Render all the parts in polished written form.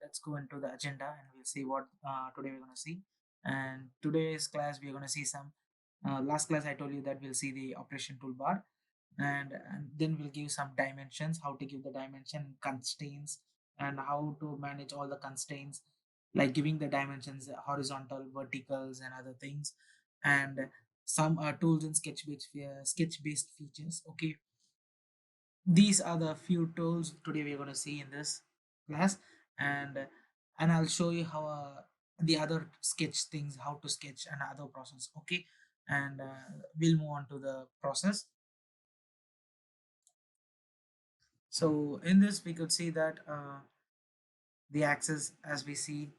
let's go into the agenda and we'll see what today we're going to see. And today's class we're going to see some last class I told you that we'll see the operation toolbar, and then we'll give some dimensions, how to give the dimension, constraints, and how to manage all the constraints, like giving the dimensions, horizontal, verticals, and other things, and some tools in sketch based features. Okay, these are the few tools today we're going to see in this class, and I'll show you how the other sketch things, how to sketch and other process. Okay, and we'll move on to the process. So in this we could see that the axis as we see,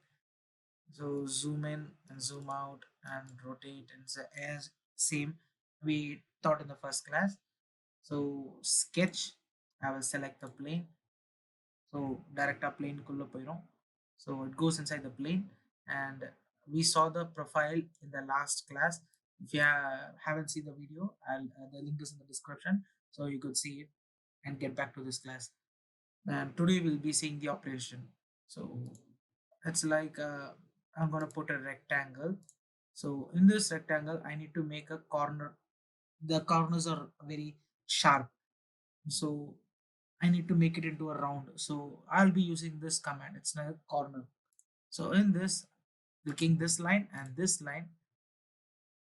so zoom in and zoom out and rotate and as same we taught in the first class. So sketch, I will select the plane. So direct plane kulla poirum. So it goes inside the plane, and we saw the profile in the last class. If you haven't seen the video, I'll the link is in the description, so you could see it and get back to this class. And today we'll be seeing the operation. So it's like I'm gonna put a rectangle. So in this rectangle, I need to make a corner. The corners are very sharp, so I need to make it into a round. So I'll be using this command. It's like a corner. So in this, clicking this line and this line,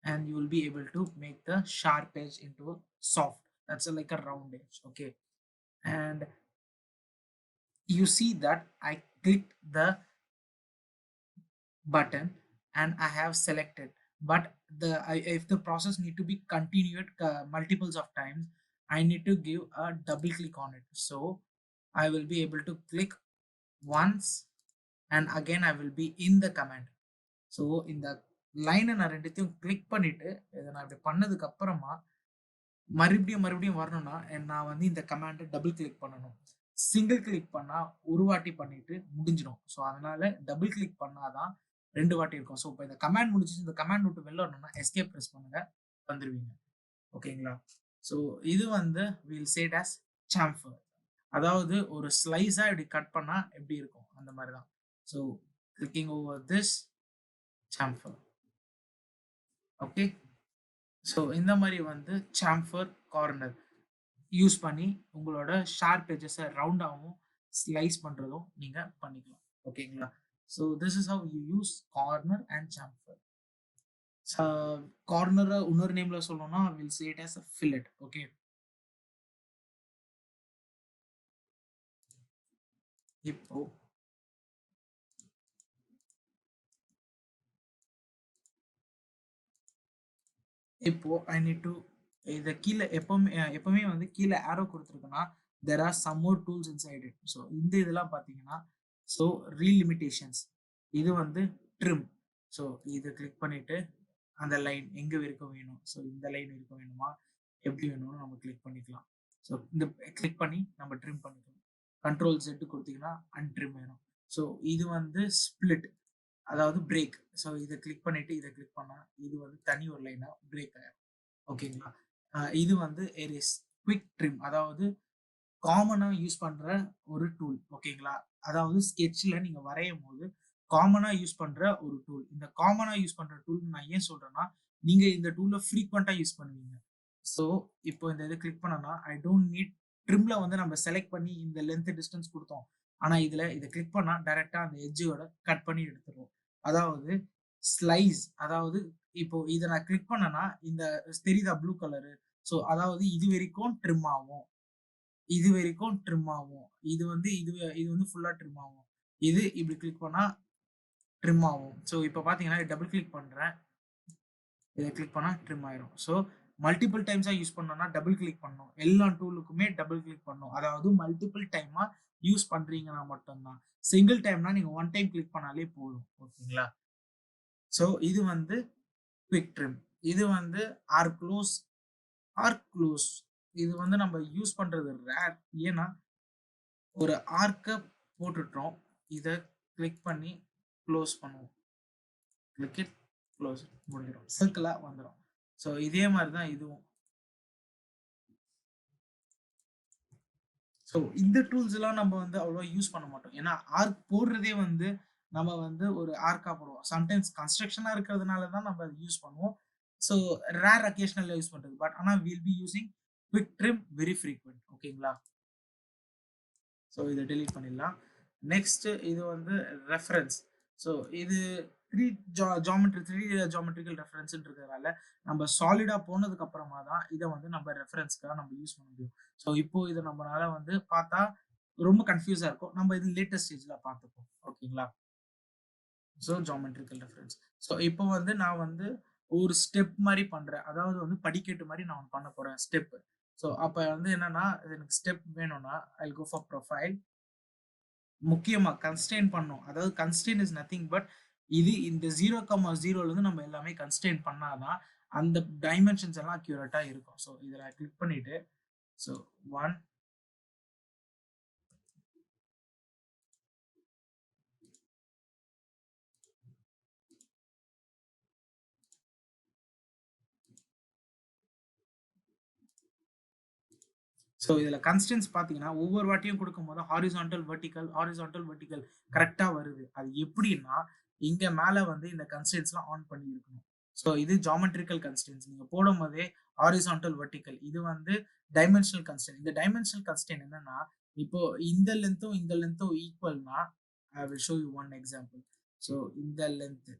and you will be able to make the sharp edge into a soft. That's like a round edge. Okay. And you see that I clicked the button and I have selected. But if the process need to be continued multiples of times, I need to give a double click on it. So I will be able to click once, and again I will be in the command. So இந்த லைனை நான் ரெண்டுத்தையும் click பண்ணிட்டு இதை நான் இப்படி பண்ணதுக்கு அப்புறமா மறுபடியும் வரணும்னா நான் வந்து இந்த கமாண்டை டபுள் கிளிக் பண்ணணும். சிங்கிள் கிளிக் பண்ணா ஒரு வாட்டி பண்ணிட்டு முடிஞ்சிடும். ஸோ அதனால டபுள் கிளிக் பண்ணாதான் 2 வாட்டி இருக்கும். ஸோ இப்போ இந்த கமாண்ட் முடிஞ்சிச்சு, இந்த கமாண்ட் விட்டு வெளில வரணும்னா எஸ்கேப் ப்ரெஸ் பண்ணுங்க, வந்துருவீங்க. ஓகேங்களா? ஸோ இது வந்து வில் சேட் ஆஸ் சாம்ஃபர். அதாவது ஒரு ஸ்லைஸா இப்படி கட் பண்ணா எப்படி இருக்கும் அந்த மாதிரி தான். So clicking over this chamfer. Okay, so இந்த மாதிரி வந்து சாம்ஃபர் கார்னர் யூஸ் பண்ணி உங்களோட ஷார்ப் எஜஸை ரவுண்டாகவும் ஸ்லைஸ் பண்ணுறதும் நீங்கள் பண்ணிக்கலாம். ஓகேங்களா? So this is how you use corner and chamfer. கார்னரை இன்னொரு நேம்ல சொல்லணும்னா will say it as a fillet. Okay, இப்போ ஐ நீட் டு இதை கீழே எப்பவுமே வந்து கீழே ஆரோ கொடுத்துருக்குன்னா there are some more tools inside it. So இந்த இதெல்லாம் பார்த்தீங்கன்னா, ஸோ ரீலிமிட்டேஷன்ஸ், இது வந்து ட்ரிம். ஸோ இதை கிளிக் பண்ணிட்டு அந்த லைன் எங்கே இருக்க வேணும், ஸோ இந்த லைன் இருக்க வேணுமா, எப்படி வேணும்னு நம்ம கிளிக் பண்ணிக்கலாம். ஸோ இந்த கிளிக் பண்ணி நம்ம ட்ரிம் பண்ணிக்கலாம். கண்ட்ரோல் செட்டு கொடுத்தீங்கன்னா அன்ட்ரிம் வேணும். ஸோ இது வந்து ஸ்பிளிட், அதாவது பிரேக். ஸோ இதை கிளிக் பண்ணிட்டு இதை கிளிக் பண்ணா இது வந்து தனி ஒரு லைனா பிரேக் ஆயிடும். ஓகேங்களா? இது வந்து எரேஸ், குவிக் ட்ரிம், அதாவது காமனா யூஸ் பண்ற ஒரு டூல். ஓகேங்களா? அதாவது ஸ்கெட்ச்ல நீங்க வரையும் போது காமனா யூஸ் பண்ற ஒரு டூல். இந்த காமனா யூஸ் பண்ற டூல் நான் ஏன் சொல்றேன்னா, நீங்க இந்த டூலை ஃப்ரீக்வெண்டா யூஸ் பண்ணுவீங்க. ஸோ இப்போ இந்த இதை கிளிக் பண்ணனா ஐ டோன்ட் நீட் ட்ரிம்ல வந்து நம்ம செலக்ட் பண்ணி இந்த லென்த் டிஸ்டன்ஸ் கொடுத்தோம். ஆனா இதுல இதை கிளிக் பண்ணா டைரக்டா அந்த எட்ஜோட கட் பண்ணி எடுத்துருவோம். அதாவது ஸ்லைஸ், அதாவது இப்போ இதை நான் கிளிக் பண்ணனா இந்த தெரியுதா ப்ளூ கலரு, ஸோ அதாவது இது வரைக்கும் ட்ரிம் ஆகும், இது வரைக்கும் ட்ரிம் ஆகும், இது வந்து இது வந்து ஃபுல்லா ட்ரிம் ஆகும், இது இப்படி கிளிக் பண்ணா ட்ரிம் ஆகும். ஸோ இப்போ பாத்தீங்கன்னா டபுள் கிளிக் பண்றேன், இதை கிளிக் பண்ணா ட்ரிம் ஆயிரும். ஸோ மல்டிபிள் டைம்ஸா யூஸ் பண்ணோம்னா டபுள் கிளிக் பண்ணணும். எல்லா டூலுக்குமே டபுள் கிளிக் பண்ணணும். அதாவது மல்டிபிள் டைமா யூஸ் பண்றீங்கன்னா மட்டும்தான். சிங்கிள் டைம்னா நீங்க ஒன் டைம் கிளிக் பண்ணாலே போதும். ஓகேங்களா? ஸோ இது வந்து குவிக் ட்ரிம். இது வந்து ஆர்க் க்ளோஸ் இது வந்து நம்ம யூஸ் பண்றது ரேர். ஏன்னா ஒரு ஆர்க்கை போட்டுட்டோம், இதை கிளிக் பண்ணி க்ளோஸ் பண்ணுவோம், கிளிக் இட், க்ளோஸ், முடிஞ்சிடும், சர்க்கிளா வந்துடும். ஸோ இதே மாதிரி தான் இதுவும். ஸோ ஸோ இந்த டூல்ஸ் எல்லாம் நம்ம வந்து அவ்வளோவா யூஸ் பண்ண மாட்டோம். ஏன்னா ஆர்க் போடுறதே வந்து நம்ம வந்து ஒரு ஆர்க்கா போடுவோம். சம்டைம்ஸ் கன்ஸ்ட்ரக்ஷனா இருக்கிறதுனால தான் நம்ம அதை யூஸ் பண்ணுவோம். ஸோ ரேர் அக்கேஷனல்ல யூஸ் பண்றது. பட் ஆனால் will be using quick trim very frequent. ஓகேங்களா? ஸோ இதை டெலீட் பண்ணிடலாம். நெக்ஸ்ட் இது வந்து ரெஃபரன்ஸ். ஸோ இது த்ரீ ஜாமெட்ரிக்கல் ரெஃபரன்ஸ் இருக்கிறதுனால நம்ம சாலிடா போனதுக்கு அப்புறமா தான் இதை வந்து நம்ம ரெஃபரன்ஸ்க்காக நம்ம யூஸ் பண்ண முடியும். ஸோ இப்போ இதை நம்மளால வந்து பார்த்தா ரொம்ப கன்ஃபியூஸா இருக்கும். நம்ம இது லேட்டஸ்ட் ஸ்டேஜ்ல பார்த்துப்போம். ஓகேங்களா? So geometrical reference. ஸோ இப்போ வந்து நான் வந்து ஒரு ஸ்டெப் மாதிரி பண்றேன். அதாவது வந்து படிக்கட்டு மாதிரி நான் பண்ண போறேன் ஸ்டெப். ஸோ அப்போ வந்து என்னன்னா எனக்கு ஸ்டெப் வேணும்னா ஐ கோ ஃபார் ப்ரொஃபைல். முக்கியமா கன்ஸ்டெயின் பண்ணும். அதாவது கன்ஸ்டெயின் இஸ் நத்திங் பட் இது இந்த 0,0ல இருந்து நம்ம எல்லாமே கன்ஸ்டெயின் பண்ணாதான் அந்த டைமென்ஷன்ஸ் எல்லாம் அக்யூரேட்டா இருக்கும். ஸோ இதில் கிளிக் பண்ணிட்டு ஸோ 1 ஸோ இதில் கன்ஸ்டன்ஸ் பார்த்தீங்கன்னா ஒவ்வொரு வாட்டியும் கொடுக்கும்போது ஹாரிசான்டல் வெர்டிக்கல் கரெக்டாக வருது. அது எப்படின்னா இங்கே மேலே வந்து இந்த கன்ஸ்டன்ஸ்லாம் ஆன் பண்ணி இருக்கணும். ஸோ இது ஜாமெட்ரிக்கல் கன்ஸ்டன்ஸ். நீங்கள் போடும் போதே ஹாரிசான்டல் வெர்டிக்கல் இது வந்து டைமென்ஷனல் கன்ஸ்டன்ட். இந்த டைமென்ஷனல் கன்ஸ்டன்ட் என்னன்னா இப்போ இந்த லென்த்தும் ஈக்குவல்னா I will show you one example. So இந்த லென்த்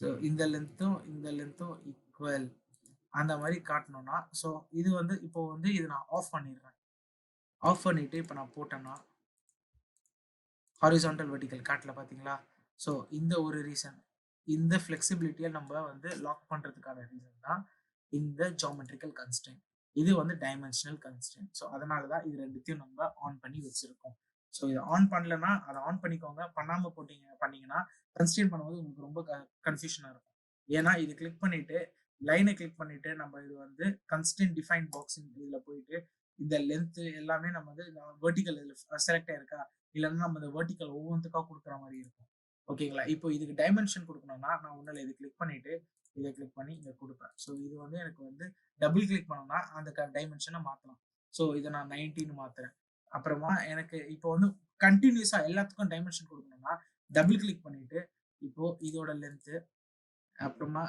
ஸோ இந்த லென்த்தும் ஈக்குவல் அந்த மாதிரி காட்டணும்னா ஸோ இது வந்து இப்போ வந்து இது நான் ஆஃப் பண்ணிடுறேன். ஆஃப் பண்ணிட்டு இப்போ நான் போட்டேன்னா ஹாரிசான்டல் வெர்டிக்கல் காட்டல பார்த்தீங்களா? ஸோ இந்த ஒரு ரீசன், இந்த ஃப்ளெக்சிபிலிட்டியை நம்ம வந்து லாக் பண்ணுறதுக்கான ரீசன் தான் இந்த ஜாமெட்ரிக்கல் கன்ஸ்டன்ட். இது வந்து டைமென்ஷனல் கன்ஸ்டன்ட். ஸோ அதனால தான் இது ரெண்டுத்தையும் நம்ம ஆன் பண்ணி வச்சிருக்கோம். ஸோ இதை ஆன் பண்ணலன்னா அதை ஆன் பண்ணிக்கோங்க. பண்ணாமல் பண்ணீங்கன்னா கன்ஸ்டன்ட் பண்ணும்போது உங்களுக்கு ரொம்ப கன்ஃபியூஷனாக இருக்கும். ஏன்னா இது கிளிக் பண்ணிட்டு லைனை கிளிக் பண்ணிட்டு நம்ம இது வந்து கன்ஸ்டன்ட் டிஃபைன் பாக்ஸிங் இதில் போயிட்டு இந்த லென்த் எல்லாமே நம்ம வந்து வெர்டிக்கல் இதில் செலக்ட் ஆயிருக்கா இல்லைன்னா நம்ம இந்த வெர்டிக்கல் ஒவ்வொன்றுக்கா கொடுக்குற மாதிரி இருக்கும். ஓகேங்களா? இப்போ இதுக்கு டைமென்ஷன் கொடுக்கணும்னா நான் ஒன்றில் இது கிளிக் பண்ணிட்டு இதை கிளிக் பண்ணி இங்கே கொடுப்பேன். ஸோ இது வந்து எனக்கு வந்து டபுள் கிளிக் பண்ணோம்னா அந்த டைமென்ஷனை மாற்றலாம். ஸோ இதை நான் 90 மாத்துறேன். அப்புறமா எனக்கு இப்போ வந்து கண்டினியூஸா எல்லாத்துக்கும் டைமென்ஷன் கொடுக்கணும்னா டபுள் கிளிக் பண்ணிட்டு இப்போ இதோட லென்த்து அப்புறமா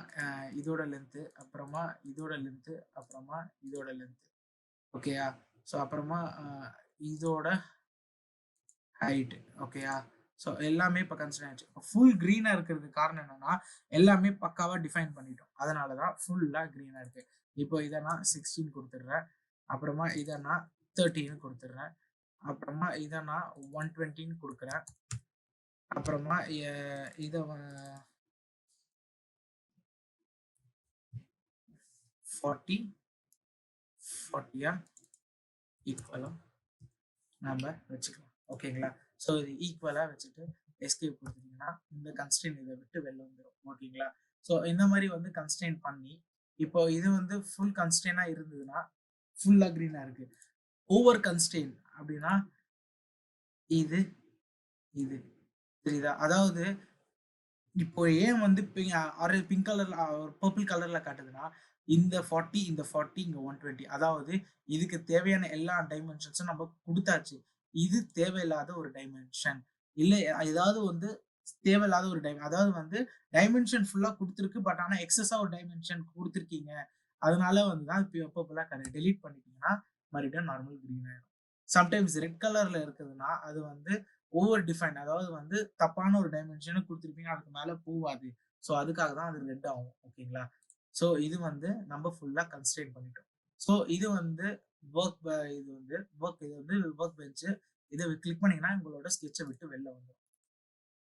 இதோட லென்த்து அப்புறமா இதோட லென்த்து அப்புறமா இதோட லென்த்து. ஓகேயா? ஸோ அப்புறமா இதோட ஹைட். ஓகேயா? ஸோ எல்லாமே இப்போ கன்சிடர் ஆயிடுச்சு. இப்போ ஃபுல் க்ரீனாக இருக்கிறதுக்கு காரணம் என்னன்னா எல்லாமே பக்காவாக டிஃபைன் பண்ணிட்டோம். அதனால தான் ஃபுல்லாக க்ரீனாக இருக்கு. இப்போ இதை நான் 16 கொடுத்துட்றேன். அப்புறமா இதை நான் 13 கொடுத்துட்றேன். அப்புறமா இதை நான் 120 கொடுக்குறேன். அப்புறமா இதை 40 ஈக்குவலாக நம்ம வச்சுக்கலாம். ஓகேங்களா? ஸோ இது ஈக்குவலாக வச்சுட்டு எஸ்கேப் கொடுத்தீங்கன்னா இந்த கன்ஸ்டெயின் இதை விட்டு வெளில வந்துடும். ஓகேங்களா? ஸோ இந்த மாதிரி வந்து கன்ஸ்டெயின் பண்ணி இப்போ இது வந்து ஃபுல் கன்ஸ்டெயினாக இருந்ததுன்னா ஃபுல்லாக க்ரீனாக இருக்கு. ஓவர் கன்ஸ்டெயின் அப்படின்னா இது இது தெரியுதா? அதாவது இப்போ ஏன் வந்து பிங்க் கலர்ல பர்பிள் கலர்ல காட்டுதுன்னா இந்த 40 இங்க 120. அதாவது இதுக்கு தேவையான எல்லா டைமென்ஷன்ஸும் நம்ம கொடுத்தாச்சு. இது தேவையில்லாத ஒரு டைமென்ஷன் இல்லை ஏதாவது வந்து தேவையில்லாத ஒரு அதாவது வந்து டைமென்ஷன் ஃபுல்லா கொடுத்துருக்கு. பட் ஆனா எக்ஸஸா ஒரு டைமென்ஷன் கொடுத்துருக்கீங்க. அதனால வந்து தான் பர்பிளா டெலீட் பண்ணிட்டீங்கன்னா மறுபடியும் நார்மல் கிரீன் ஆயிடும். சம்டைம்ஸ் ரெட் கலர்ல இருக்குதுன்னா அது வந்து ஓவர் டிஃபைன், அதாவது வந்து தப்பான ஒரு டைமென்ஷனை கொடுத்துருப்பீங்க, அதுக்கு மேல போவாது. ஸோ அதுக்காக தான் அது ரெட் ஆகும். ஓகேங்களா? ஸோ இது வந்து நம்ம ஃபுல்லா கன்ஸ்ட்ரெயின் பண்ணிட்டோம். ஸோ இது வந்து ஒர்க் பெஞ்சு. இதை கிளிக் பண்ணீங்கன்னா உங்களோட ஸ்கெட்சை விட்டு வெளில வந்துடும்.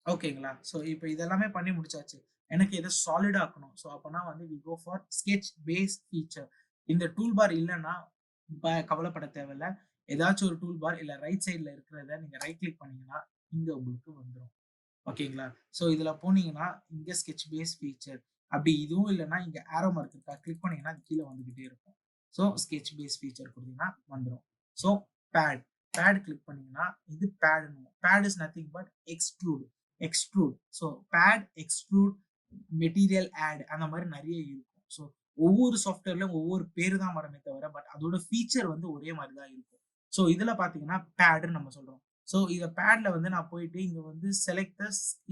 ஓகேங்களா? ஸோ இப்போ இதெல்லாமே பண்ணி முடிச்சாச்சு. எனக்கு இதை சாலிட் ஆக்கணும். ஸோ அப்போனா வந்து we go for sketch base feature. இந்த டூல் பார் இல்லைன்னா கவலைப்பட தேவையில்ல. ஏதாச்சும் ஒரு டூல் பார் இல்லை ரைட் சைடில் இருக்கிறத நீங்கள் ரைட் கிளிக் பண்ணீங்கன்னா இங்கே உங்களுக்கு வந்துடும். ஓகேங்களா? ஸோ இதில் போனீங்கன்னா இங்கே ஸ்கெட்ச் பேஸ் ஃபீச்சர் அப்படி இதுவும் இல்லைன்னா இங்கே ஆரோ மார்க் இருக்கா கிளிக் பண்ணீங்கன்னா அது கீழே வந்துகிட்டே இருக்கும். ஸோ ஸ்கெட்ச் பேஸ் ஃபீச்சர் கொடுத்தீங்கன்னா வந்துடும். ஸோ பேட் கிளிக் பண்ணீங்கன்னா இது pad is nothing but extrude. So pad, extrude, material add அந்த மாதிரி நிறைய இருக்கும். ஸோ ஒவ்வொரு சாஃப்ட்வேர்லயும் ஒவ்வொரு பேரு தான் வரமே தவிர பட் அதோட ஃபீச்சர் வந்து ஒரே மாதிரி தான் இருக்கும். ஸோ இதுல பாத்தீங்கன்னா பேடுன்னு நம்ம சொல்றோம். ஸோ இத பேட்ல வந்து நான் போயிட்டு இங்க வந்து செலக்ட்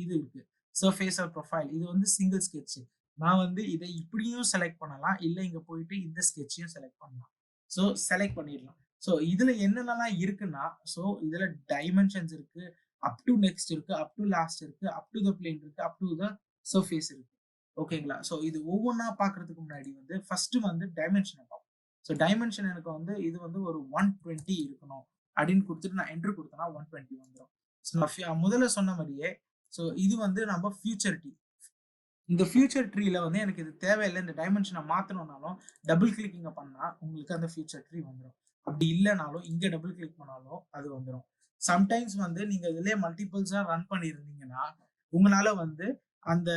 இது இருக்கு சர்ஃபேஸ் ஆர் ப்ரொஃபைல். இது வந்து சிங்கிள் ஸ்கெட்ச். நான் வந்து இதை இப்படியும் செலக்ட் பண்ணலாம், இல்ல இங்க போயிட்டு இந்த ஸ்கெட்சையும் செலக்ட் பண்ணலாம். ஸோ செலக்ட் பண்ணிடலாம். ஸோ இதுல என்னென்னலாம் இருக்குன்னா, ஸோ இதுல டைமென்ஷன்ஸ் இருக்கு, அப் டு நெக்ஸ்ட் இருக்கு, அப் டு லாஸ்ட் இருக்கு, அப் டு த பிளேன் இருக்கு, அப் டு த சர்ஃபேஸ் இருக்கு. ஓகேங்களா? ஸோ இது ஒவ்வொன்றா பார்க்கறதுக்கு முன்னாடி வந்து ஃபர்ஸ்ட் வந்து டைமென்ஷனை பார்ப்போம். ஸோ டைமென்ஷன் எனக்கு வந்து இது வந்து ஒரு 120 இருக்கணும் அப்படின்னு கொடுத்துட்டு நான் என்ட்ரு கொடுத்தேன்னா 120 வந்துடும். ஸோ நான் முதல்ல சொன்ன மாதிரியே ஸோ இது வந்து நம்ம ஃபியூச்சர் ட்ரீ. இந்த ஃபியூச்சர் ட்ரீல வந்து எனக்கு இது தேவையில்லை, இந்த டைமென்ஷனை மாற்றணும்னாலும் டபுள் கிளிக்கிங்க பண்ணா உங்களுக்கு அந்த ஃபியூச்சர் ட்ரீ வந்துடும். அப்படி இல்லைனாலும் இங்க டபுள் கிளிக் பண்ணாலும் அது வந்துடும். சம்டைம்ஸ் வந்து நீங்க இதுலயே மல்டிபிள்ஸா ரன் பண்ணியிருந்தீங்கன்னா உங்களால வந்து அந்த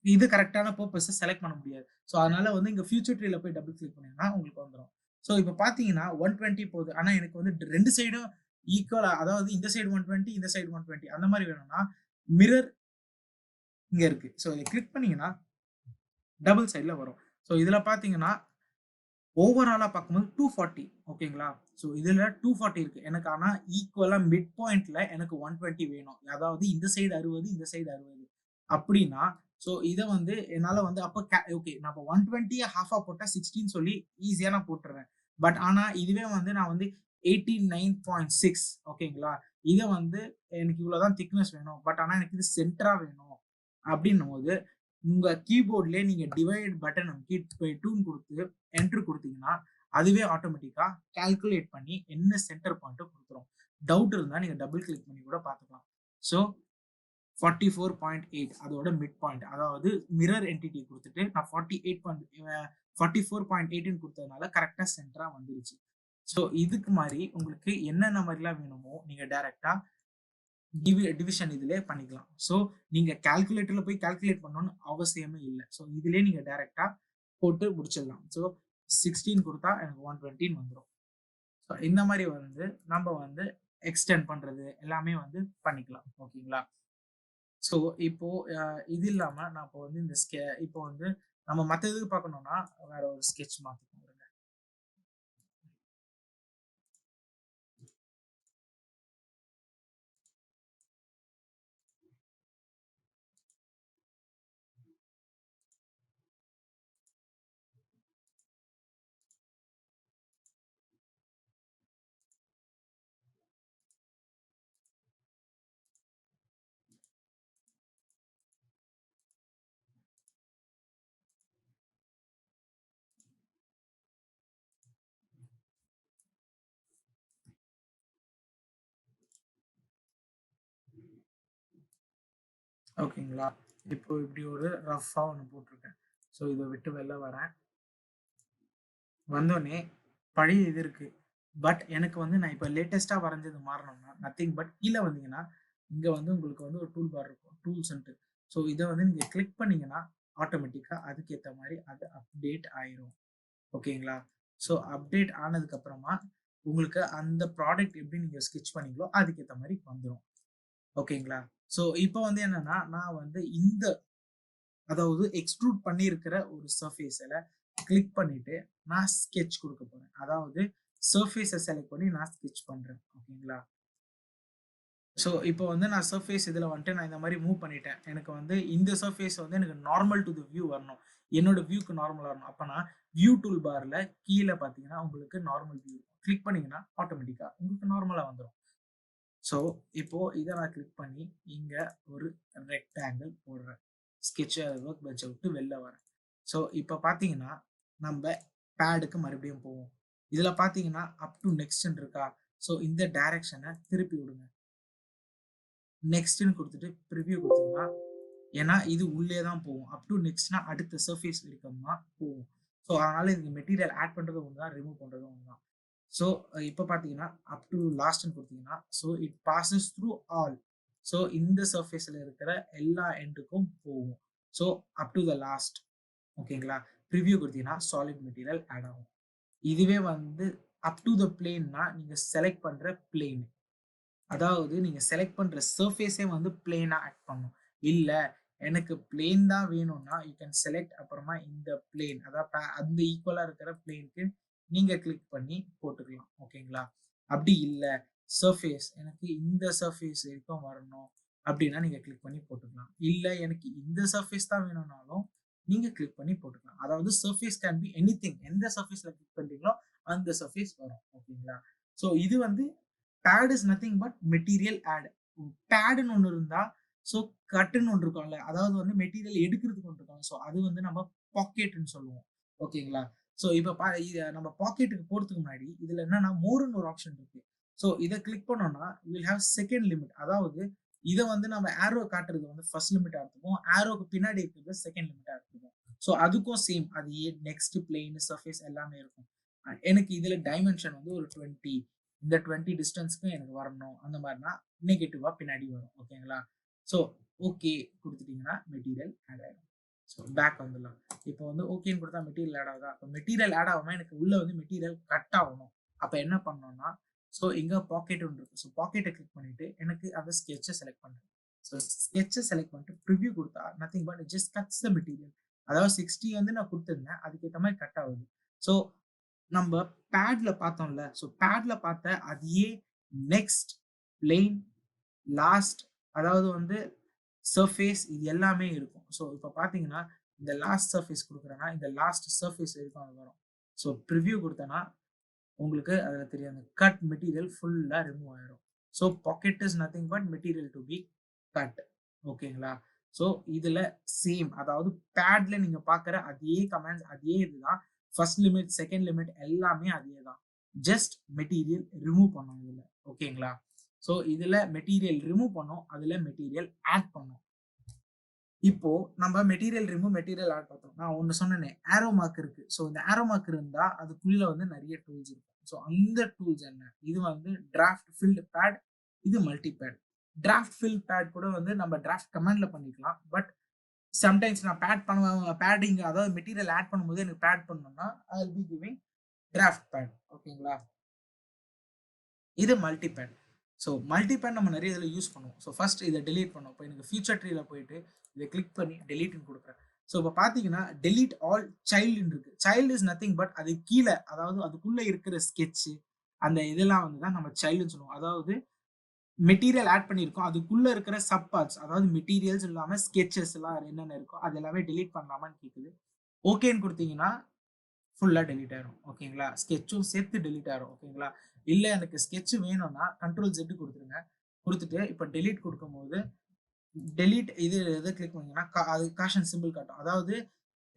இது கரெக்டான பர்பஸை செலக்ட் பண்ண முடியாது. ஸோ அதனால வந்து இங்க ஃபியூச்சர் ட்ரீல போய் டபுள் கிளிக் பண்ணீங்கன்னா உங்களுக்கு வந்துடும். ஸோ இப்போ பாத்தீங்கன்னா 120 போகுது, ஆனா எனக்கு வந்து ரெண்டு சைடும் ஈக்குவலா, அதாவது இந்த சைடு 120 இந்த சைடு 120 அந்த மாதிரி வேணும்னா மிரர் இங்க இருக்கு. ஸோ இதை கிளிக் பண்ணீங்கன்னா டபுள் சைட்ல வரும். ஸோ இதுல பாத்தீங்கன்னா ஓவராலா பார்க்கும்போது 240. ஓகேங்களா? ஸோ இதுல 240 இருக்கு எனக்கு. ஆனா ஈக்குவலா மிட் பாயிண்ட்ல எனக்கு 120 வேணும். அதாவது இந்த சைடு 60 இந்த சைடு 60 அப்படின்னா ஸோ இதை வந்து என்னால வந்து அப்போ ஓகே நம்ம 120 ஹாஃபா போட்டா 16 சொல்லி ஈஸியா நான் போட்டுறேன். பட் ஆனா இதுவே வந்து நான் வந்து 89.6 ஓகேங்களா, இதை வந்து எனக்கு இவ்வளவுதான் திக்னஸ் வேணும், பட் ஆனா எனக்கு இது சென்டரா வேணும் அப்படின்னும் போது உங்க கீபோர்ட்லயே நீங்க டிவைட் பட்டன் அமைக்கி 2 கொடுத்து என்டர் கொடுத்தீங்கன்னா அதுவே ஆட்டோமேட்டிக்கா கால்குலேட் பண்ணி என்ன சென்டர் பாயிண்ட் கொடுத்துரும். டவுட் இருந்தா நீங்க டபுள் கிளிக் பண்ணி கூட பார்த்துக்கலாம். ஸோ 44.8 அதோட மிட் பாயிண்ட், அதாவது மிரர் என்டிட்டி கொடுத்துட்டு நான் 44.8 கொடுத்ததுனால கரெக்டா சென்டரா வந்துருச்சு. ஸோ இதுக்கு மாதிரி உங்களுக்கு என்னென்ன மாதிரிலாம் வேணுமோ நீங்க டைரக்டா டிவிஷன் இதுல பண்ணிக்கலாம். ஸோ நீங்க கால்குலேட்டர்ல போய் கால்குலேட் பண்ணணும்னு அவசியமே இல்லை. ஸோ இதுலயே நீங்க டைரக்டா போட்டு முடிச்சிடலாம். ஸோ 16 கொடுத்தா எனக்கு 120 வந்துடும். ஸோ இந்த மாதிரி வந்து நம்ம வந்து எக்ஸ்டெண்ட் பண்றது எல்லாமே வந்து பண்ணிக்கலாம். ஓகேங்களா? ஸோ இப்போ இது இல்லாம நான் இப்போ வந்து இந்த இப்போ வந்து நம்ம மற்ற இதுக்கு பார்க்கணும்னா வேற ஒரு ஸ்கெட்ச் மாத்திக்கோங்க. ஓகேங்களா? இப்போ இப்படி ஒரு ரஃபா ஒன்று போட்டிருக்கேன். ஸோ இதை விட்டு வெளில வரேன். வந்தோடனே பழைய இது இருக்கு, பட் எனக்கு வந்து நான் இப்போ லேட்டஸ்டா வரைஞ்சது மாறணும்னா நத்திங் பட் கீழே வந்தீங்கன்னா இங்க வந்து உங்களுக்கு வந்து ஒரு டூல் பார் இருக்கும், டூல்ஸ்ன்ட்டு. ஸோ இதை வந்து நீங்க கிளிக் பண்ணீங்கன்னா ஆட்டோமேட்டிக்கா அதுக்கேற்ற மாதிரி அது அப்டேட் ஆயிரும். ஓகேங்களா? ஸோ அப்டேட் ஆனதுக்கு அப்புறமா உங்களுக்கு அந்த ப்ராடக்ட் எப்படி நீங்க ஸ்கெட்ச் பண்ணீங்களோ அதுக்கேற்ற மாதிரி வந்துடும். ஓகேங்களா? ஸோ இப்போ வந்து என்னன்னா நான் வந்து இந்த அதாவது எக்ஸ்ட்ரூட் பண்ணியிருக்கிற ஒரு சர்ஃபேஸில் கிளிக் பண்ணிட்டு நான் ஸ்கெட்ச் கொடுக்க போறேன். அதாவது சர்ஃபேஸை செலக்ட் பண்ணி நான் ஸ்கெட்ச் பண்றேன். ஓகேங்களா? ஸோ இப்போ வந்து நான் சர்ஃபேஸ் இதில் வந்துட்டு நான் இந்த மாதிரி மூவ் பண்ணிட்டேன். எனக்கு வந்து இந்த சர்ஃபேஸ் வந்து எனக்கு நார்மல் டு த வியூ வரணும், என்னோட வியூக்கு நார்மலாக வரணும். அப்போ நான் வியூ டூல் பாரில் கீழே பார்த்தீங்கன்னா உங்களுக்கு நார்மல் வியூ கிளிக் பண்ணீங்கன்னா ஆட்டோமேட்டிக்காக உங்களுக்கு நார்மலாக வந்துடும். ஸோ இப்போ இதை நான் கிளிக் பண்ணி இங்க ஒரு ரெக்டாங்கிள் போடுறேன். ஸ்கெட்ச் ஒர்க் பெஞ்சை விட்டு வெளில வரேன். ஸோ இப்போ பார்த்தீங்கன்னா நம்ம பேடுக்கு மறுபடியும் போவோம். இதுல பார்த்தீங்கன்னா அப் டு நெக்ஸ்ட்ன்னு இருக்கா? ஸோ இந்த டைரக்ஷனை திருப்பி விடுங்க. நெக்ஸ்ட்னு கொடுத்துட்டு ப்ரிவியூ கொடுத்தீங்கன்னா, ஏன்னா இது உள்ளே தான் போகும். அப் டு நெக்ஸ்ட்னா அடுத்த சர்ஃபேஸ் வரைக்கும் தான் போகும். ஸோ அதனால இதுக்கு மெட்டீரியல் ஆட் பண்றது ஒன்று தான், ரிமூவ் பண்றது ஒன்று தான். ஸோ இப்போ பார்த்தீங்கன்னா அப் டு லாஸ்ட்னு கொடுத்தீங்கன்னா so it bosses through all. So இந்த சர்ஃபேஸில் இருக்கிற எல்லா எண்டுக்கும் போகும். So up to the last. ஓகேங்களா? ப்ரிவியூ கொடுத்தீங்கன்னா சாலிட் மெட்டீரியல் ஆட் ஆகும். இதுவே வந்து அப் டு த பிளேன்னா நீங்க செலக்ட் பண்ற பிளேன், அதாவது நீங்க செலக்ட் பண்ற சர்ஃபேஸே வந்து பிளேனா ஆட் பண்ணும். இல்ல எனக்கு பிளேன் தான் வேணும்னா யூ கேன் செலக்ட், அப்புறமா இந்த பிளேன் அதாவது அந்த ஈக்குவலா இருக்கிற பிளேனுக்கு நீங்க கிளிக் பண்ணி போட்டுக்கலாம். ஓகேங்களா? அப்படி இல்லை சர்ஃபேஸ் எனக்கு இந்த சர்ஃபேஸ் வரைக்கும் வரணும் அப்படின்னா நீங்க கிளிக் பண்ணி போட்டுக்கலாம். இல்லை எனக்கு இந்த சர்ஃபேஸ் தான் வேணும்னாலும் நீங்க கிளிக் பண்ணி போட்டுக்கலாம். அதாவது சர்ஃபேஸ் கேன் பி எனிதிங், எந்த சர்ஃபேஸ்ல கிளிக் பண்றீங்களோ அந்த சர்ஃபேஸ் வரும். ஓகேங்களா? ஸோ இது வந்து pad is nothing but material add. பேடுன்னு ஒன்று இருந்தா ஸோ கட்டுன்னு ஒன்று இருக்கும்ல, அதாவது வந்து மெட்டீரியல் எடுக்கிறதுக்கு ஒன்று இருக்கும். ஸோ அது வந்து நம்ம பாக்கெட்னு சொல்லுவோம். ஓகேங்களா? ஸோ இப்போ நம்ம பாக்கெட்டுக்கு போறதுக்கு முன்னாடி இதுல என்னன்னா மோர்னு ஒரு ஆப்ஷன் இருக்கு. ஸோ இதை கிளிக் பண்ணோம்னா வில் ஹேவ் செகண்ட் லிமிட். அதாவது இதை வந்து நம்ம ஆரோ காட்டுறது வந்து ஃபர்ஸ்ட் லிமிட்டா எடுத்துக்கும், ஆரோக்கு பின்னாடி இருக்கிறது செகண்ட் லிமிட்டா எடுத்துக்கும். ஸோ அதுக்கும் சேம், அது நெக்ஸ்ட் பிளேன் சர்ஃபேஸ் எல்லாமே இருக்கும். எனக்கு இதுல டைமென்ஷன் வந்து ஒரு 20, இந்த 20 டிஸ்டன்ஸ்க்கு எனக்கு வரணும் அந்த மாதிரினா நெகட்டிவா பின்னாடி வரும். ஓகேங்களா? ஸோ ஓகே கொடுத்துட்டீங்கன்னா மெட்டீரியல் ஆட் ஆயிடும். ஸோ பேக் வந்துடலாம். இப்போ வந்து ஓகேன்னு கொடுத்தா மெட்டீரியல் ஆட் ஆகுதா? இப்போ மெட்டீரியல் ஆட் ஆகாம எனக்கு உள்ள வந்து மெட்டீரியல் கட் ஆகணும். அப்போ என்ன பண்ணணும்னா ஸோ இங்க பாக்கெட் ஒன்று இருக்கு. ஸோ பாக்கெட்டை கிளிக் பண்ணிட்டு எனக்கு அந்த ஸ்கெட்சை செலக்ட் பண்ணுறேன். ஸோ ஸ்கெட்சை செலக்ட் பண்ணிட்டு ப்ரிவியூ கொடுத்தா nothing but it just cuts the material. அதாவது 60 வந்து நான் கொடுத்துருந்தேன், அதுக்கேற்ற மாதிரி கட் ஆகுது. ஸோ நம்ம பேட்ல பார்த்தோம்ல, ஸோ பேட்ல பார்த்த அதையே நெக்ஸ்ட் பிளேன் லாஸ்ட் அதாவது வந்து சர்ஃபேஸ் இது எல்லாமே இருக்கும். ஸோ இப்போ பார்த்தீங்கன்னா இந்த லாஸ்ட் சர்ஃபேஸ் கொடுக்குறேன்னா இந்த லாஸ்ட் சர்ஃபேஸ் வரைக்கும் அது வரும். ஸோ ப்ரிவியூ கொடுத்தேன்னா உங்களுக்கு அதில் தெரியும் அந்த கட் மெட்டீரியல் ஃபுல்லாக ரிமூவ் ஆயிடும். So pocket is nothing but material to be cut. ஓகேங்களா? ஸோ இதில் சேம், அதாவது பேட்ல நீங்கள் பார்க்குற அதே கமெண்ட்ஸ் அதே இதுதான். ஃபர்ஸ்ட் லிமிட் செகண்ட் லிமிட் எல்லாமே அதே தான். ஜஸ்ட் மெட்டீரியல் ரிமூவ் பண்ணோம் இதில். ஓகேங்களா? ஸோ இதுல மெட்டீரியல் ரிமூவ் பண்ணோம், அதுல மெட்டீரியல் ஆட் பண்ணோம். இப்போ நம்ம மெட்டீரியல் ரிமூவ் மெட்டீரியல் ஆட் பார்த்தோம். நான் ஒன்று சொன்னேனே ஆரோ மார்க் இருக்கு. ஸோ இந்த ஆரோ மார்க் இருந்தா அதுக்குள்ள வந்து நிறைய டூல்ஸ் இருக்கும். ஸோ அந்த டூல்ஸ் என்ன? இது வந்து டிராஃப்ட் ஃபில்ட் பேட், இது multi pad. Draft fill pad கூட வந்து நம்ம டிராஃப்ட் கமெண்ட்ல பண்ணிக்கலாம். பட் சம்டைம்ஸ் நான் பேட் பண்ணுவேன், பேடிங் அதாவது மெட்டீரியல் ஆட் பண்ணும்போது எனக்கு பேட் பண்ணணும்னா I will be giving draft pad. ஓகேங்களா? இது multi pad. So multi pad நம்ம நிறைய இதில் யூஸ் பண்ணுவோம். ஸோ ஃபர்ஸ்ட் இதை டெலீட் பண்ணுவோம். இப்போ எனக்கு ஃபியூச்சர் ட்ரீல போயிட்டு இதை கிளிக் பண்ணி டெலீட்னு கொடுக்குறேன். ஸோ இப்போ பார்த்தீங்கன்னா டெலீட் ஆல் சைல்டுன்னு இருக்கு. சைல்டு இஸ் நத்திங் பட் அது கீழே, அதாவது அதுக்குள்ள இருக்கிற ஸ்கெட்ச் அந்த இதெல்லாம் வந்து தான் நம்ம சைல்டுன்னு சொல்லுவோம். அதாவது மெட்டீரியல் ஆட் பண்ணியிருக்கோம், அதுக்குள்ள இருக்கிற சப் பார்ட்ஸ், அதாவது மெட்டீரியல்ஸ் இல்லாமல் ஸ்கெச்சஸ் எல்லாம் என்னென்ன இருக்கோ அது எல்லாமே டெலீட் பண்ணலாமான்னு கேட்குது. ஓகேன்னு கொடுத்தீங்கன்னா ஃபுல்லாக டெலீட் ஆயிரும். ஓகேங்களா? ஸ்கெட்சும் சேர்த்து டெலீட் ஆயிரும். ஓகேங்களா? இல்லை எனக்கு ஸ்கெட்ச் வேணும்னா கண்ட்ரோல் Z கொடுத்துருங்க. கொடுத்துட்டு இப்போ டெலீட் கொடுக்கும்போது டெலீட் இது எதை கிளிக் பண்ணீங்கன்னா அது காஷன் சிம்பிள் காட்டும். அதாவது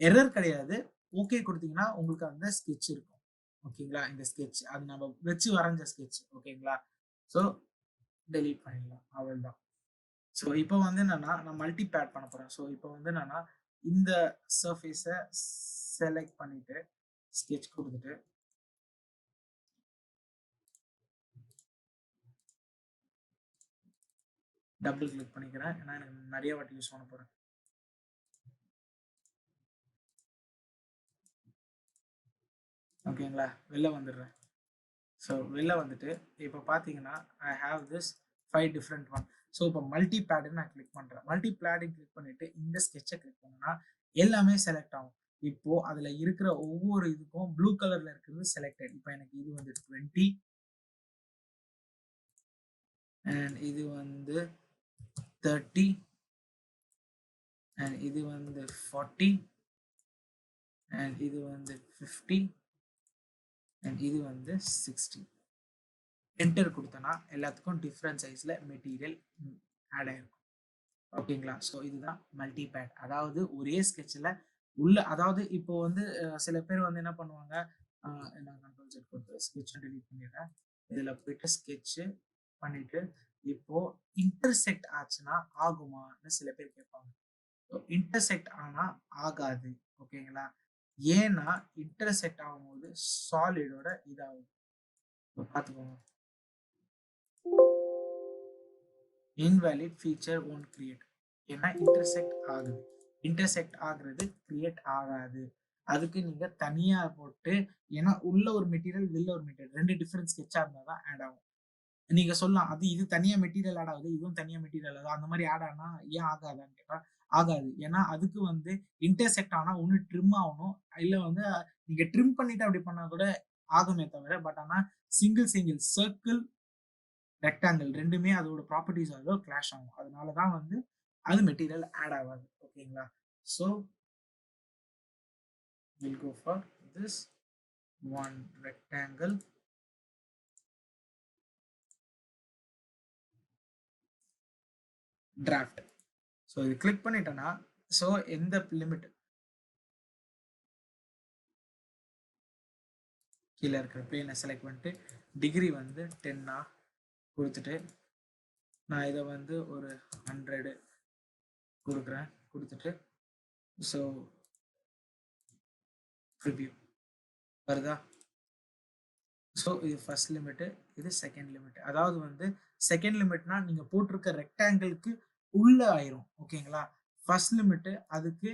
எரர் கிடையாது. ஓகே கொடுத்தீங்கன்னா உங்களுக்கு அந்த ஸ்கெட்ச் இருக்கும். ஓகேங்களா? இந்த ஸ்கெட்ச் அது நம்ம வச்சு வரைஞ்ச ஸ்கெட்ச். ஓகேங்களா? ஸோ டெலீட் பண்ணிடலாம், அவ்வளோதான். ஸோ இப்போ வந்து என்னன்னா நான் மல்டி பேட் பண்ண போறேன். ஸோ இப்போ வந்து என்னன்னா இந்த சர்ஃபேஸை செலக்ட் பண்ணிட்டு ஸ்கெட்ச் கொடுத்துட்டு டபுள் கிளிக் பண்ணிக்கிறேன். ஏன்னா எனக்கு நிறைய வாட்டி யூஸ் பண்ண போறேன். ஓகேங்களா? வெளில வந்துடுறேன். ஸோ வெளில வந்துட்டு இப்போ பார்த்தீங்கன்னா I have this 5 different one. So இப்போ மல்டி பேடுன்னு நான் கிளிக் பண்ணுறேன். மல்டி பேடுன்னு கிளிக் பண்ணிட்டு இந்த ஸ்கெட்சை கிளிக் பண்ணா எல்லாமே செலக்ட் ஆகும். இப்போ அதில் இருக்கிற ஒவ்வொரு இதுக்கும் ப்ளூ கலர்ல இருக்கிறது செலக்டட். இப்போ எனக்கு இது வந்து 20 அண்ட் இது வந்து 30 அண்ட் இது வந்து 40 அண்ட் இது வந்து 50 அண்ட் இது வந்து 60. என்டர் கொடுத்தனா எல்லாத்துக்கும் டிஃப்ரெண்ட் சைஸ்ல மெட்டீரியல் ஆட் ஆயிருக்கும். ஓகேங்களா? ஸோ இதுதான் மல்டி பேட். அதாவது ஒரே ஸ்கெட்சில் உள்ள, அதாவது இப்போ வந்து சில பேர் வந்து என்ன பண்ணுவாங்க, நான் கண்ட்ரோல் Z கொடுத்து ஸ்கெட்சை டெலீட் பண்ணிடுறேன். இதில் போயிட்டு ஸ்கெட்சு பண்ணிட்டு இப்போ இன்டர்செக்ட் ஆச்சுன்னா ஆகுமான்னு சில பேர் கேட்பாங்க. இன்டர்செக்ட் ஆனா ஆகாது. ஓகேங்களா? ஏன்னா இன்டர்செக்ட் ஆகும்போது சாலிடோட இதாகும். பார்த்துக்கோங்க. Invalid feature won't create. ஏன்னா இன்டர்செக்ட் ஆகுது. இன்டர்செக்ட் ஆகுறது கிரியேட் ஆகாது. அதுக்கு நீங்க தனியா போட்டு, ஏன்னா உள்ள ஒரு மெட்டீரியல் வெளில ஒரு மெட்டீரியல் ரெண்டு டிஃபரெண்ட் ஸ்கெட்சா இருந்தா தான் ஆட் ஆகும். நீங்க சொல்லலாம் அது இது தனியா மெட்டீரியல் ஆட் ஆகுது, இதுவும் தனியா மெட்டீரியல் ஆகுது, அந்த மாதிரி ஆட் ஆனா ஏன் ஆகாதான்னு கேட்டா ஆகாது. ஏன்னா அதுக்கு வந்து இன்டர்செக்ட் ஆனா ஒண்ணு ட்ரிம் ஆகணும், இல்ல வந்து நீங்க ட்ரிம் பண்ணிட்டு அப்படி பண்ணா கூட ஆகுமே தவிர, பட் ஆனா சிங்கிள் சர்க்கிள், ரெக்டாங்கிள் ரெண்டுமே அதோட ப்ராப்பர்ட்டிஸ் அதோ கிளாஷ் ஆகும். அதனால தான் வந்து அது மெட்டீரியல் ஆட் ஆகாது. ஓகேங்களா? So we'll go for this one rectangle draft. So இது கிளிக் பண்ணிட்டேன்னா, ஸோ எந்த லிமிட் கீழே இருக்கிற பிளேனை செலக்ட் பண்ணிட்டு டிகிரி வந்து 10 கொடுத்துட்டு நான் இதை வந்து ஒரு 100 கொடுக்குறேன். கொடுத்துட்டு ஸோ ப்ரிவ்யூ வருதா? ஸோ இது ஃபர்ஸ்ட் லிமிட்டு, இது செகண்ட் லிமிட். அதாவது வந்து செகண்ட் லிமிட்னா நீங்கள் போட்டிருக்க ரெக்டாங்கிளுக்கு உள்ள ஆயிரும். ஓகேங்களா? ஃபர்ஸ்ட் லிமிட்டு அதுக்கு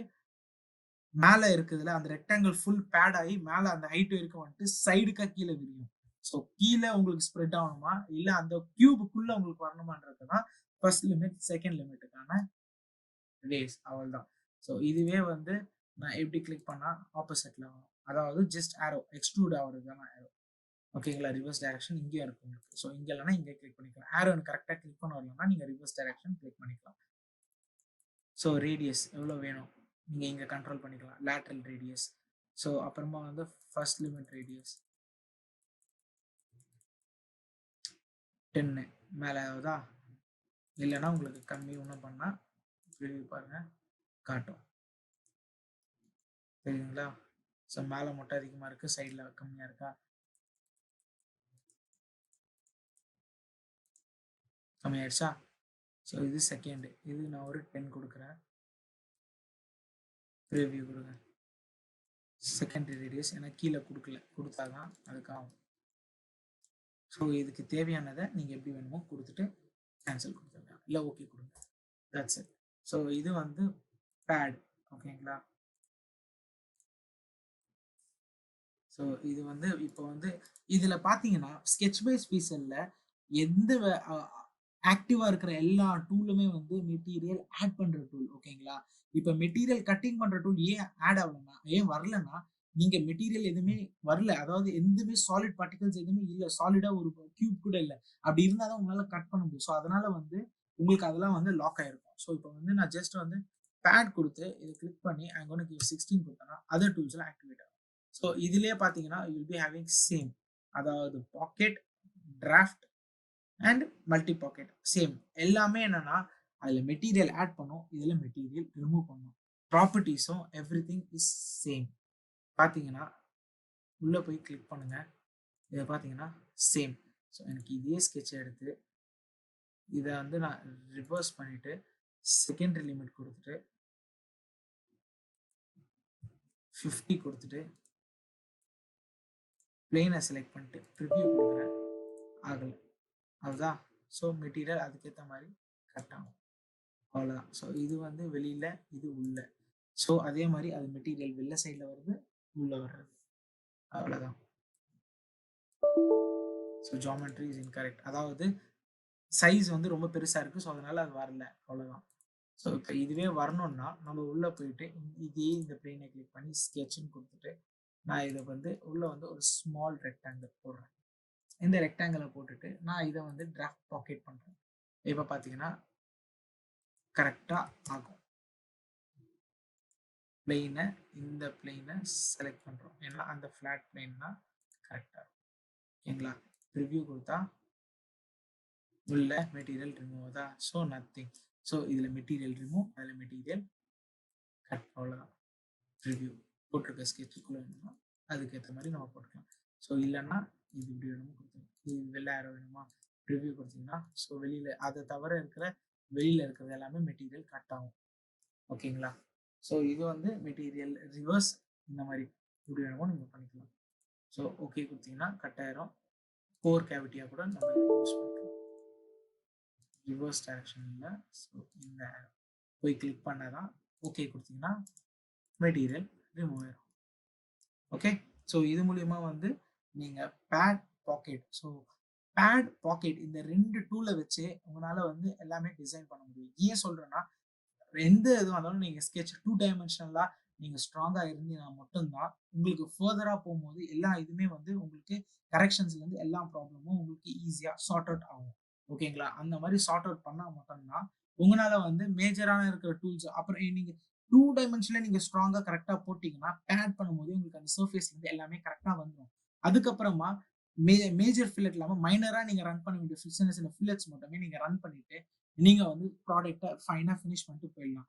மேலே இருக்குதுல அந்த ரெக்டாங்கிள் ஃபுல் பேட் ஆகி மேலே அந்த ஹைட் வரைக்கும் வந்துட்டு சைடுக்கா கீழே விரியும். ஸோ கீழே உங்களுக்கு ஸ்ப்ரெட் ஆகணுமா இல்லை அந்த கியூபுக்குள்ள உங்களுக்கு வரணுமான்றது தான் ஃபர்ஸ்ட் லிமிட். செகண்ட் லிமிட்டுக்கான ரேஸ் அவள் தான். ஸோ இதுவே வந்து நான் எப்படி கிளிக் பண்ணா ஆப்போசிட்ல வரும். அதாவது ஜஸ்ட் ஆரோ எக்ஸ்ட்ரூட் ஆகிறது தான் ஆரோ. ஓகேங்களா? ரிவர்ஸ் டைரக்ஷன் இங்கேயும் இருக்கும் உங்களுக்கு. ஸோ இங்கே இல்லைனா இங்கே கிளிக் பண்ணிக்கலாம். ஆரோ கரெக்டாக கிளிக் பண்ண வரலன்னா நீங்கள் ரிவர்ஸ் டைரக்ஷன் கிளிக் பண்ணிக்கலாம். ஸோ ரேடியஸ் எவ்வளோ வேணும் நீங்கள் இங்கே கண்ட்ரோல் பண்ணிக்கலாம். Lateral radius. ஸோ அப்புறமா வந்து ஃபர்ஸ்ட் லிமிட் ரேடியஸ் 10 மேலே ஆகுதா? இல்லைன்னா உங்களுக்கு கம்மி ஒன்றும் பண்ணால் ரிவ்யூ பாருங்கள் காட்டும். தெரியுங்களா? ஸோ மேலே மட்டும் அதிகமாக இருக்குது, சைடில் கம்மியாக இருக்கா? கம்மியாயிடுச்சா? ஸோ இது செகண்டு. இது நான் ஒரு 10 கொடுக்குறேன். ப்ரிவ்யூ கொடுங்க. செகண்டரி ரேடியஸ் ஏன்னா கீழே கொடுக்கல, கொடுத்தாதான் அதுக்காகும். ஸோ இதுக்கு தேவையானதை நீங்கள் எப்படி வேணுமோ கொடுத்துட்டு கேன்சல் கொடுத்துருங்க, இல்லை ஓகே கொடுங்க. That's it. ஸோ இது வந்து பேட். ஓகேங்களா? ஸோ இது வந்து இப்போ வந்து இதில் பார்த்தீங்கன்னா ஸ்கெட்ச் பை ஸ்பீசலில் எந்த ஆக்டிவாக இருக்கிற எல்லா டூலுமே வந்து மெட்டீரியல் ஆட் பண்ணுற டூல். ஓகேங்களா? இப்போ மெட்டீரியல் கட்டிங் பண்ணுற டூல் ஏன் ஆட் ஆகலன்னா, ஏன் வரலன்னா, நீங்கள் மெட்டீரியல் எதுவுமே வரல, அதாவது எதுவுமே சாலிட் பார்ட்டிகல்ஸ் எதுவுமே இல்லை, சாலிடாக ஒரு கியூப் கூட இல்லை. அப்படி இருந்தால் தான் உங்களால் கட் பண்ண முடியும். ஸோ அதனால வந்து உங்களுக்கு அதெல்லாம் வந்து லாக் ஆகிருக்கும். ஸோ இப்போ வந்து நான் ஜஸ்ட் வந்து பேட் கொடுத்து இதை கிளிக் பண்ணி அங்கே ஒன்று 16 கொடுத்தேன்னா அதர் டூல்ஸ்லாம் ஆக்டிவேட் ஆகும். ஸோ இதுலேயே பார்த்தீங்கன்னா you will be having same, அதாவது pocket, draft and multi pocket same. எல்லாமே என்னன்னா அதில் மெட்டீரியல் ஆட் பண்ணும், இதில் மெட்டீரியல் ரிமூவ் பண்ணும். ப்ராப்பர்ட்டிஸும் எவ்ரி திங் இஸ் சேம். பார்த்தீங்கன்னா உள்ளே போய் கிளிக் பண்ணுங்க, இதை பார்த்தீங்கன்னா சேம். ஸோ எனக்கு இதே ஸ்கெட்சை எடுத்து இதை வந்து நான் ரிவர்ஸ் பண்ணிட்டு செகண்டரி லிமிட் கொடுத்துட்டு 50 கொடுத்துட்டு பிளேனை செலக்ட் பண்ணிட்டு ப்ரிவ்யூ கொடுக்குறேன். ஆகலை, அதுதான். ஸோ மெட்டீரியல் அதுக்கேற்ற மாதிரி கட் ஆகும். அவ்வளோதான். ஸோ இது வந்து வெளியில், இது உள்ள. ஸோ அதே மாதிரி அது மெட்டீரியல் வெளில சைடில் வருது, உள்ளே வர்றது. அவ்வளோதான். ஸோ ஜாமெட்ரி இஸ் இன்கரெக்ட், அதாவது சைஸ் வந்து ரொம்ப பெருசாக இருக்குது, ஸோ அதனால அது வரல. அவ்வளோதான். ஸோ இப்போ இதுவே வரணும்னா நம்ம உள்ளே போயிட்டு இதே இந்த பிளேனை கிளிக் பண்ணி ஸ்கெட்சுன்னு கொடுத்துட்டு நான் இதை வந்து உள்ளே வந்து ஒரு ஸ்மால் ரெக்டாங்கிள் போடுறேன். இந்த ரெக்டாங்கிளை போட்டுட்டு நான் இதை வந்து டிராஃப்ட் பாக்கெட் பண்ணுறேன். இப்போ பார்த்தீங்கன்னா கரெக்டாக ஆகும். பிளெயினை, இந்த பிளெயினை செலக்ட் பண்ணுறோம் ஏன்னா அந்த ஃப்ளாட் பிளெயின் தான் கரெக்டாக. ஓகேங்களா? ரிவ்யூ கொடுத்தா உள்ள மெட்டீரியல் ரிமூவ் ஆகுதா? So nothing. ஸோ இதில் மெட்டீரியல் ரிமூவ், அதில் மெட்டீரியல் கட். அவ்வளோதான். ரிவ்யூ போட்டிருக்க ஸ்கெட்சுக்குள்ளே வேணுமா அதுக்கேற்ற மாதிரி நம்ம போட்டுக்கலாம். ஸோ இல்லைன்னா இது இப்படி வேணுமோ கொடுத்துருங்க. இது வெள்ளை ஆரோ வேணுமா ரிவ்யூ கொடுத்தீங்கன்னா ஸோ வெளியில் அதை தவிர இருக்கிற வெளியில் இருக்கிறது எல்லாமே மெட்டீரியல் கட் ஆகும். ஓகேங்களா? ஸோ இது வந்து மெட்டீரியல் ரிவர்ஸ், இந்த மாதிரி இப்படி வேணுமோ நீங்கள் பண்ணிக்கலாம். ஸோ ஓகே கொடுத்தீங்கன்னா கட் ஆயிரும். கோர் கேவிட்டியாக கூட நம்ம யூஸ் பண்ணிக்கலாம். ரிவர்ஸ் டைரக்ஷனில் ஸோ இந்த போய் கிளிக் பண்ணால் தான் ஓகே கொடுத்தீங்கன்னா மெட்டீரியல் ரிமூவ் ஆயிரும். ஓகே? ஸோ இது மூலிமா வந்து நீங்கள் pad, pocket, so pad, pocket இந்த ரெண்டு டூலை வச்சு உங்களால் வந்து எல்லாமே டிசைன் பண்ண முடியும். ஏன் சொல்கிறேன்னா எந்த இதுவா இருந்தாலும் நீங்க ஸ்கெட்ச் 2 டைமென்ஷனலா நீங்க ஸ்ட்ராங்கா இருந்தீங்கன்னா மட்டும் தான் உங்களுக்கு ஃபர்தரா போகும்போது எல்லா இதுவுமே வந்து உங்களுக்கு கரெக்ஷன்ஸ்ல இருந்து எல்லா ப்ராப்ளமும் உங்களுக்கு ஈஸியா சார்ட் அவுட் ஆகும். ஓகேங்களா? அந்த மாரி சார்ட் அவுட் பண்ணா மட்டும் தான் உங்கனால வந்து மேஜரான இருக்கிற டூல்ஸ் அப்புறம் நீங்க 2 டைமென்ஷன்ல நீங்க ஸ்ட்ராங்கா கரெக்ட்டா போட்டீங்கன்னா, பேட் பண்ணும்போது உங்களுக்கு அந்த சர்ஃபேஸ்ல இருந்து எல்லாமே கரெக்ட்டா வந்துரும். அதுக்கப்புறமா மேஜர் ஃபில்லட் இல்லாம மைனரா நீங்க ரன் பண்ண வேண்டிய சின்ன சின்ன ஃபில்லட்ஸ் மட்டுமே நீங்க ரன் பண்ணிட்டு, நீங்க வந்து ப்ராடக்ட்ட ஃபைனா ஃபினிஷ் பண்ணிட்டு போயிடலாம்.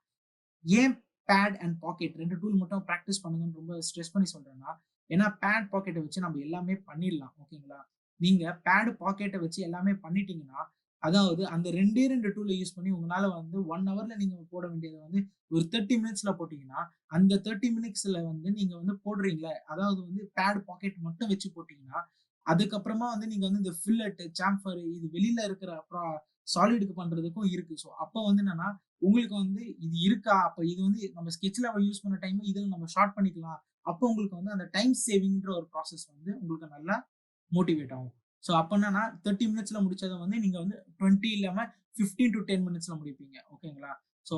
ஏன் பேட் அண்ட் பாக்கெட் 2 டூல் மட்டும் பிராக்டிஸ் பண்ணுங்கன்னு ரொம்ப ஸ்ட்ரெஸ் பண்ணி சொல்றேன்னா, ஏன்னா பேட், பாக்கெட்ட வச்சு நம்ம எல்லாமே பண்ணிடலாம். ஓகேங்களா? நீங்க பேட், பாக்கெட்ட வச்சு எல்லாமே பண்ணிட்டீங்கன்னா, அதாவது அந்த 2டே 2 டூல யூஸ் பண்ணி உங்களால வந்து 1 ஹவர்ல நீங்க போட வேண்டியத வந்து ஒரு 30 மினிட்ஸ்ல போட்டீங்கன்னா, அந்த 30 மினிட்ஸ்ல வந்து நீங்க வந்து போடுறீங்கல்ல, அதாவது வந்து பேட், பாக்கெட் மட்டும் வச்சு போட்டீங்கன்னா, அதுக்கப்புறமா வந்து நீங்க வந்து இந்த ஃபில்லட், சாம்ஃபர் இது வெளியில இருக்கிற சாலிடுக்கு பண்றதுக்கும் இருக்கு. ஸோ அப்ப வந்து என்னன்னா, உங்களுக்கு வந்து இது இருக்கா? அப்ப இது வந்து நம்ம ஸ்கெட்ச்ல யூஸ் பண்ண டைம் இதுல நம்ம ஷார்ட் பண்ணிக்கலாம். அப்போ உங்களுக்கு வந்து அந்த டைம் சேவிங்ன்ற ஒரு ப்ராசஸ் வந்து உங்களுக்கு நல்லா மோட்டிவேட் ஆகும். ஸோ அப்ப என்னன்னா 30 மினிட்ஸ்ல முடிச்சத வந்து நீங்க வந்து 20 இல்லாம 15 டூ 10 மினிட்ஸ்ல முடிப்பீங்க. ஓகேங்களா? ஸோ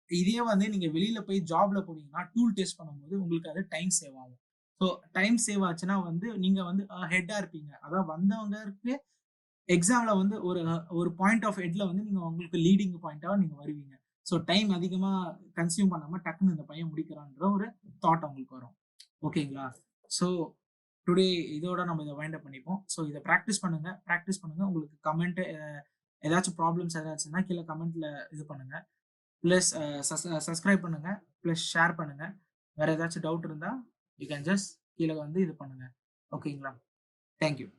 இதே வந்து நீங்க வெளியில போய் ஜாப்ல போனீங்கன்னா, டூல் டெஸ்ட் பண்ணும்போது உங்களுக்கு அது டைம் சேவ் ஆகும். ஸோ டைம் சேவ் ஆச்சுன்னா வந்து நீங்க வந்து ஹெட்டா இருப்பீங்க. அதாவது வந்தவங்களுக்கு எக்ஸாம்ல வந்து ஒரு ஒரு பாயிண்ட் ஆஃப் ஹெட்ல வந்து நீங்க உங்களுக்கு லீடிங் பாயிண்ட்டா நீங்க வருவீங்க. ஸோ டைம் அதிகமா கன்சியூம் பண்ணாம டக்குன்னு இந்த பையன் முடிக்கிறான்ற ஒரு தாட் உங்களுக்கு வரும். ஓகேங்களா? ஸோ டுடே இதோட நம்ம இத வைண்ட் அப் பண்ணிப்போம். ஸோ இத பிராக்டிஸ் பண்ணுங்க. பிராக்டிஸ் பண்ணுங்க. உங்களுக்கு கமெண்ட் ஏதாச்சும் ப்ராப்ளம்ஸ் ஏதாச்சும்னா கீழ கமெண்ட்ல இது பண்ணுங்க. பிளஸ் சப்ஸ்கிரைப் பண்ணுங்க. பிளஸ் ஷேர் பண்ணுங்க. வேற ஏதாச்சும் டவுட் இருந்தா யூ கேன் ஜஸ்ட் கீழ வந்து இது பண்ணுங்க. ஓகேங்களா? Thank you.